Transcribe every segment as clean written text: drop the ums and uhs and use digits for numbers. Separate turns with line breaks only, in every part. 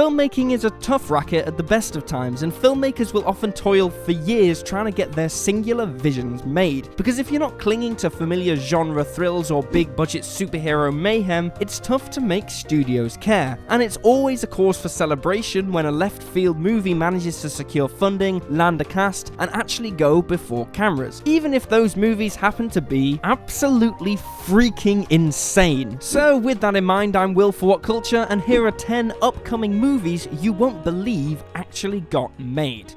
Filmmaking is a tough racket at the best of times, and filmmakers will often toil for years trying to get their singular visions made. Because if you're not clinging to familiar genre thrills or big budget superhero mayhem, it's tough to make studios care. And it's always a cause for celebration when a left field movie manages to secure funding, land a cast, and actually go before cameras, even if those movies happen to be absolutely freaking insane. So with that in mind, I'm Will for What Culture, and here are 10 upcoming movies you won't believe actually got made.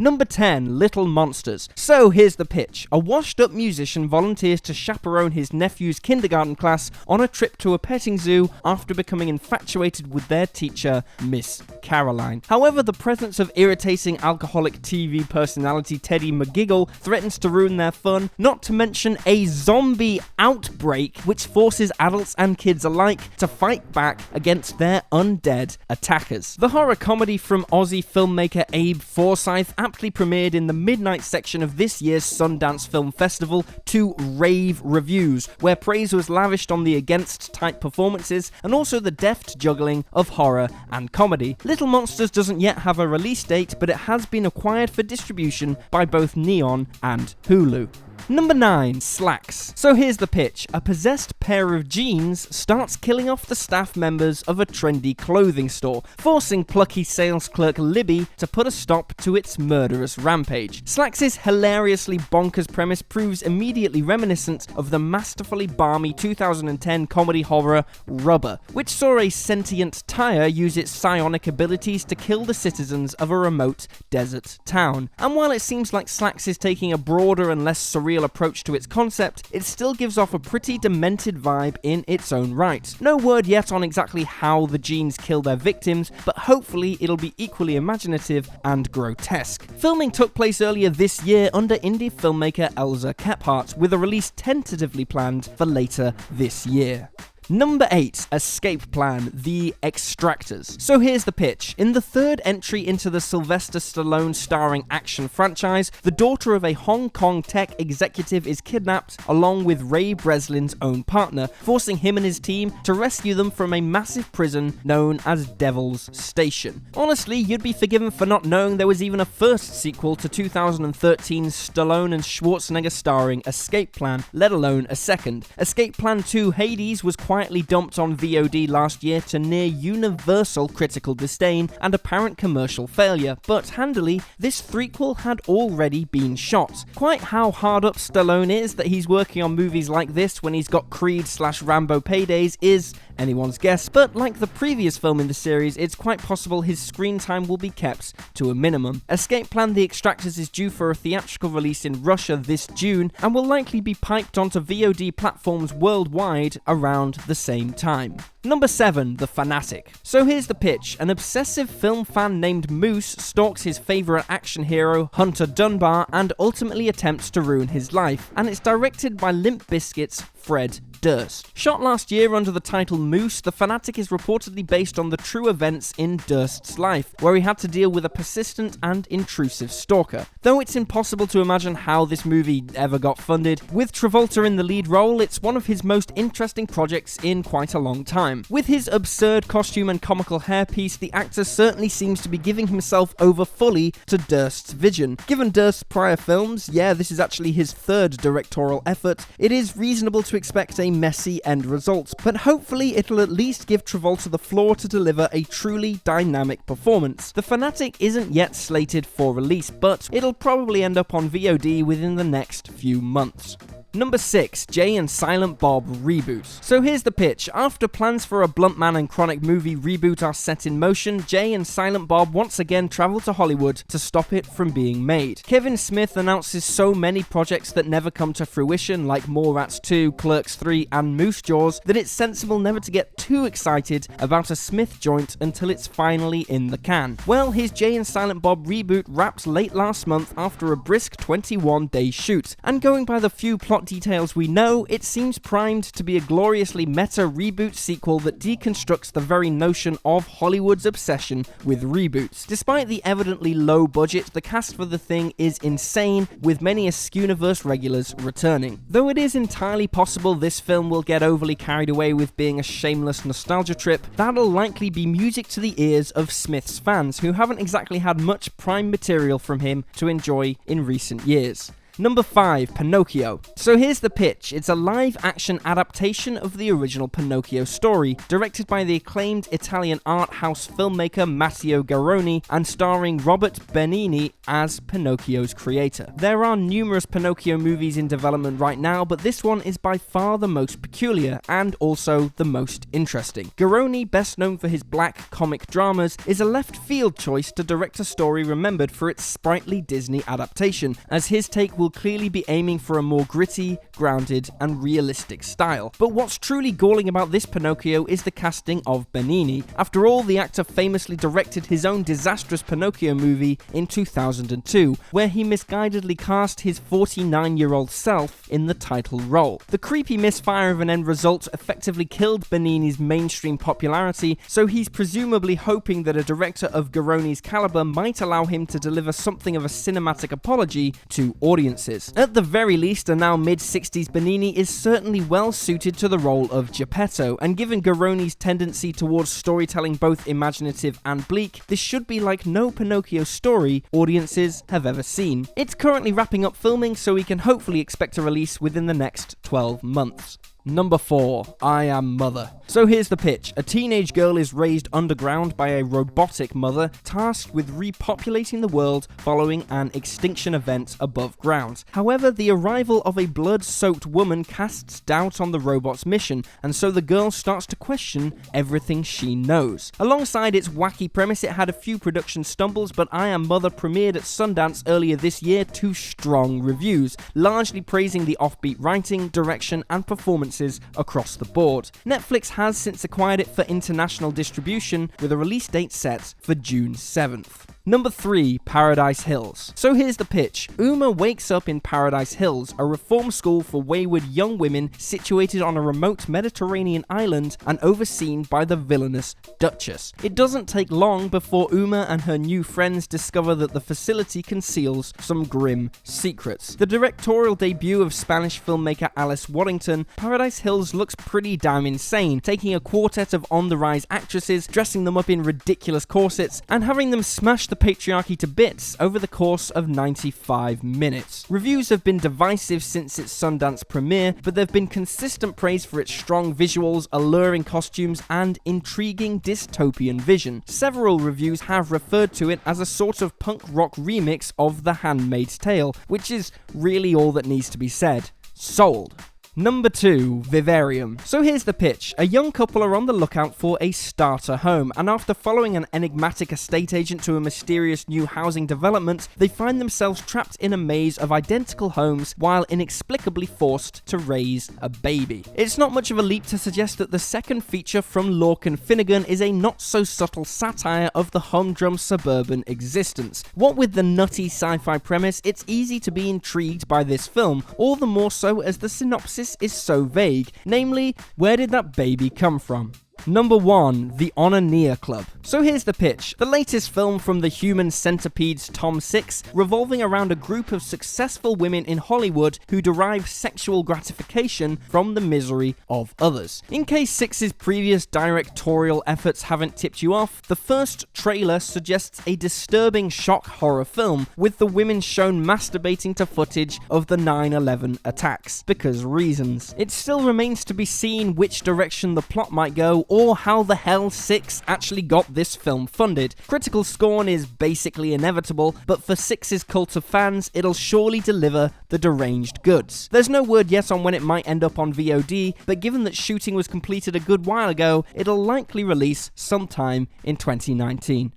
Number 10, Little Monsters. So here's the pitch. A washed-up musician volunteers to chaperone his nephew's kindergarten class on a trip to a petting zoo after becoming infatuated with their teacher, Miss Caroline. However, the presence of irritating alcoholic TV personality Teddy McGiggle threatens to ruin their fun, not to mention a zombie outbreak which forces adults and kids alike to fight back against their undead attackers. The horror comedy from Aussie filmmaker Abe Forsyth aptly premiered in the midnight section of this year's Sundance Film Festival to rave reviews, where praise was lavished on the Against-type performances and also the deft juggling of horror and comedy. Little Monsters doesn't yet have a release date, but it has been acquired for distribution by both Neon and Hulu. Number 9, Slacks. So here's the pitch. A possessed pair of jeans starts killing off the staff members of a trendy clothing store, forcing plucky sales clerk Libby to put a stop to its murderous rampage. Slacks' hilariously bonkers premise proves immediately reminiscent of the masterfully balmy 2010 comedy horror Rubber, which saw a sentient tire use its psionic abilities to kill the citizens of a remote desert town. And while it seems like Slacks is taking a broader and less surreal approach to its concept, it still gives off a pretty demented vibe in its own right. No word yet on exactly how the genes kill their victims, but hopefully it'll be equally imaginative and grotesque. Filming took place earlier this year under indie filmmaker Elza Kephart, with a release tentatively planned for later this year. Number 8, Escape Plan, The Extractors. So here's the pitch. In the third entry into the Sylvester Stallone starring action franchise, the daughter of a Hong Kong tech executive is kidnapped along with Ray Breslin's own partner, forcing him and his team to rescue them from a massive prison known as Devil's Station. Honestly, you'd be forgiven for not knowing there was even a first sequel to 2013's Stallone and Schwarzenegger starring Escape Plan, let alone a second. Escape Plan 2 Hades was quietly dumped on VOD last year to near universal critical disdain and apparent commercial failure, but handily, this threequel had already been shot. Quite how hard up Stallone is that he's working on movies like this when he's got Creed/Rambo paydays is anyone's guess, but like the previous film in the series, it's quite possible his screen time will be kept to a minimum. Escape Plan The Extractors is due for a theatrical release in Russia this June and will likely be piped onto VOD platforms worldwide around the same time. Number 7, The Fanatic. So here's the pitch. An obsessive film fan named Moose stalks his favourite action hero, Hunter Dunbar, and ultimately attempts to ruin his life, and it's directed by Limp Bizkit's Fred Durst. Shot last year under the title Moose, The Fanatic is reportedly based on the true events in Durst's life, where he had to deal with a persistent and intrusive stalker. Though it's impossible to imagine how this movie ever got funded, with Travolta in the lead role, it's one of his most interesting projects in quite a long time. With his absurd costume and comical hairpiece, the actor certainly seems to be giving himself over fully to Durst's vision. Given Durst's prior films, this is actually his third directorial effort, it is reasonable to expect a messy end result, but hopefully it'll at least give Travolta the floor to deliver a truly dynamic performance. The Fanatic isn't yet slated for release, but it'll probably end up on VOD within the next few months. Number 6, Jay and Silent Bob Reboots. So here's the pitch. After plans for a Bluntman and Chronic movie reboot are set in motion, Jay and Silent Bob once again travel to Hollywood to stop it from being made. Kevin Smith announces so many projects that never come to fruition, like Mallrats 2, Clerks 3, and Moose Jaws, that it's sensible never to get too excited about a Smith joint until it's finally in the can. Well, his Jay and Silent Bob reboot wrapped late last month after a brisk 21-day shoot, and going by the few plot plot details we know, it seems primed to be a gloriously meta reboot sequel that deconstructs the very notion of Hollywood's obsession with reboots. Despite the evidently low budget, the cast for the thing is insane, with many Askewniverse regulars returning. Though it is entirely possible this film will get overly carried away with being a shameless nostalgia trip, that'll likely be music to the ears of Smith's fans, who haven't exactly had much prime material from him to enjoy in recent years. Number 5, Pinocchio. So here's the pitch. It's a live-action adaptation of the original Pinocchio story, directed by the acclaimed Italian art house filmmaker Matteo Garrone, and starring Robert Benigni as Pinocchio's creator. There are numerous Pinocchio movies in development right now, but this one is by far the most peculiar, and also the most interesting. Garrone, best known for his black comic dramas, is a left-field choice to direct a story remembered for its sprightly Disney adaptation, as his take will clearly be aiming for a more gritty, grounded, and realistic style. But what's truly galling about this Pinocchio is the casting of Benigni. After all, the actor famously directed his own disastrous Pinocchio movie in 2002, where he misguidedly cast his 49-year-old self in the title role. The creepy misfire of an end result effectively killed Benigni's mainstream popularity, so he's presumably hoping that a director of Garrone's caliber might allow him to deliver something of a cinematic apology to audiences. At the very least, a now mid-60s Benigni is certainly well suited to the role of Geppetto, and given Garrone's tendency towards storytelling both imaginative and bleak, this should be like no Pinocchio story audiences have ever seen. It's currently wrapping up filming, so we can hopefully expect a release within the next 12 months. Number 4, I Am Mother. So here's the pitch. A teenage girl is raised underground by a robotic mother tasked with repopulating the world following an extinction event above ground. However, the arrival of a blood-soaked woman casts doubt on the robot's mission, and so the girl starts to question everything she knows. Alongside its wacky premise, it had a few production stumbles, but I Am Mother premiered at Sundance earlier this year to strong reviews, largely praising the offbeat writing, direction, and performances across the board. Netflix has since acquired it for international distribution, with a release date set for June 7th. Number 3, Paradise Hills. So here's the pitch. Uma wakes up in Paradise Hills, a reform school for wayward young women situated on a remote Mediterranean island and overseen by the villainous Duchess. It doesn't take long before Uma and her new friends discover that the facility conceals some grim secrets. The directorial debut of Spanish filmmaker Alice Waddington, Paradise Hills looks pretty damn insane, taking a quartet of on-the-rise actresses, dressing them up in ridiculous corsets, and having them smash the patriarchy to bits over the course of 95 minutes. Reviews have been divisive since its Sundance premiere, but there have been consistent praise for its strong visuals, alluring costumes, and intriguing dystopian vision. Several reviews have referred to it as a sort of punk rock remix of The Handmaid's Tale, which is really all that needs to be said. Sold. Number 2, Vivarium. So here's the pitch. A young couple are on the lookout for a starter home, and after following an enigmatic estate agent to a mysterious new housing development, they find themselves trapped in a maze of identical homes while inexplicably forced to raise a baby. It's not much of a leap to suggest that the second feature from Lorcan Finnegan is a not-so-subtle satire of the humdrum suburban existence. What with the nutty sci-fi premise, it's easy to be intrigued by this film, all the more so as the synopsis is so vague, namely, where did that baby come from? Number 1, The Onaneer Club. So here's the pitch. The latest film from the human centipede's Tom Six, revolving around a group of successful women in Hollywood who derive sexual gratification from the misery of others. In case Six's previous directorial efforts haven't tipped you off, the first trailer suggests a disturbing shock horror film, with the women shown masturbating to footage of the 9/11 attacks, because reasons. It still remains to be seen which direction the plot might go, or how the hell Six actually got this film funded. Critical scorn is basically inevitable, but for Six's cult of fans, it'll surely deliver the deranged goods. There's no word yet on when it might end up on VOD, but given that shooting was completed a good while ago, it'll likely release sometime in 2019.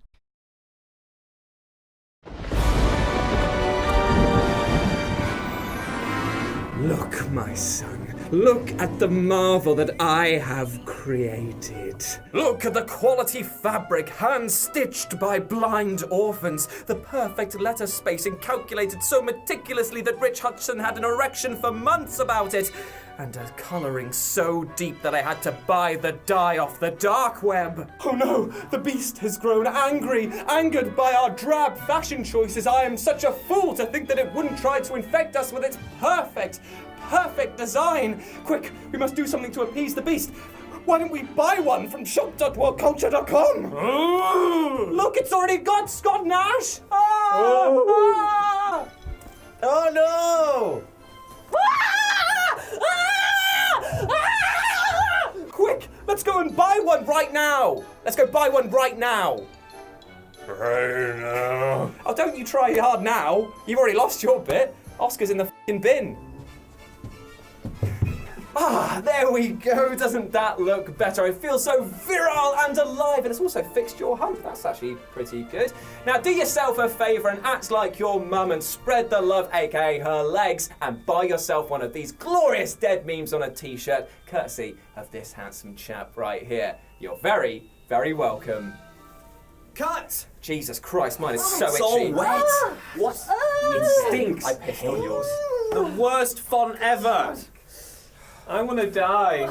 Look, my son, Look at the marvel that I have created. Look at the quality fabric hand-stitched by blind orphans. The perfect letter spacing calculated so meticulously that Rich Hudson had an erection for months about it. And a colouring so deep that I had to buy the dye off the dark web. Oh no, the beast has grown angry, angered by our drab fashion choices. I am such a fool to think that it wouldn't try to infect us with its perfect design. Quick, we must do something to appease the beast. Why don't we buy one from shop.worldculture.com? Look, it's already got Scott Nash.
Oh no!
Quick, let's go and buy one right now. Let's go buy one right now.
Right now.
Oh, don't you try hard now. You've already lost your bit. Oscar's in the f***ing bin. There we go. Doesn't that look better? I feel so virile and alive, and it's also fixed your hump. That's actually pretty good. Now, do yourself a favour and act like your mum and spread the love, aka her legs, and buy yourself one of these glorious dead memes on a t-shirt, courtesy of this handsome chap right here. You're very, very welcome.
Cut!
Jesus Christ, mine is so
It's
itchy.
all wet. What?
It stinks. I pissed on yours.
The worst font ever. I want to die.